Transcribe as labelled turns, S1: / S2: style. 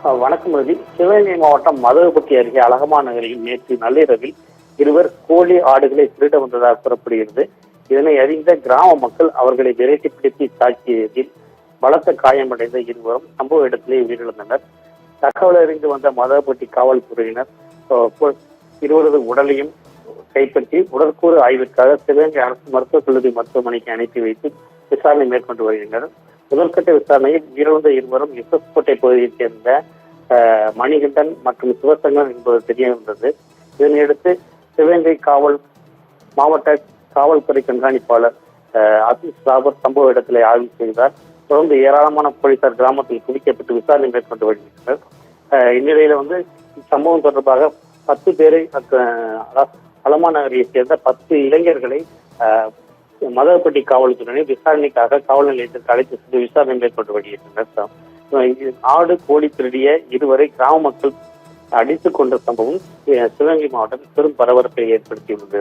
S1: வணக்கம் ரவி. சிவகங்கை மாவட்டம் மதுரைப்பட்டி அருகே அழகமா நகரில் நேற்று நள்ளிரவில் இருவர் கோழி ஆடுகளை திருட வந்ததாக கூறப்படுகிறது. இதனை அறிந்த கிராம மக்கள் அவர்களை விரட்டி பிடித்து தாக்கியதில் பலத்த காயமடைந்த இருவரும் சம்பவ இடத்திலே உயிரிழந்தனர். தகவல் அறிந்து வந்த மதுரைப்பட்டி காவல்துறையினர் இருவரது உடலையும் கைப்பற்றி உடற்கூறு ஆய்விற்காக சிவகங்கை அரசு மருத்துவக் கல்லூரி மருத்துவமனைக்கு அனுப்பி வைத்து விசாரணை மேற்கொண்டு வருகின்றனர். முதல்கட்ட விசாரணையில் உயிரிழந்த இருவரும் எஸ்எஸ்கோட்டை பகுதியைச் சேர்ந்த மணிகண்டன் மற்றும் சிவசங்கன் என்பது தெரிய வந்தது. இதனையடுத்து சிவகங்கை மாவட்ட காவல்துறை கண்காணிப்பாளர் அசீஸ் ராபர்ட் சம்பவ இடத்திலே ஆய்வு செய்தார். தொடர்ந்து ஏராளமான போலீசார் கிராமத்தில் குவிக்கப்பட்டு விசாரணை மேற்கொண்டு வருகின்றனர். இந்நிலையில இச்சம்பவம் தொடர்பாக 10 பேரை அலமா நகரையை சேர்ந்த 10 இளைஞர்களை மதுரைப்பட்டி காவல்துறையினர் விசாரணைக்காக காவல் நிலையத்திற்கு அழைத்து சென்று விசாரணை மேற்கொண்டு வருகின்றனர். ஆடு கோழி திருடிய இருவரை கிராம மக்கள் அடித்துக் கொண்ட சம்பவம் சிவகங்கை மாவட்டத்தில் பெரும் பரபரப்பை ஏற்படுத்தியுள்ளது.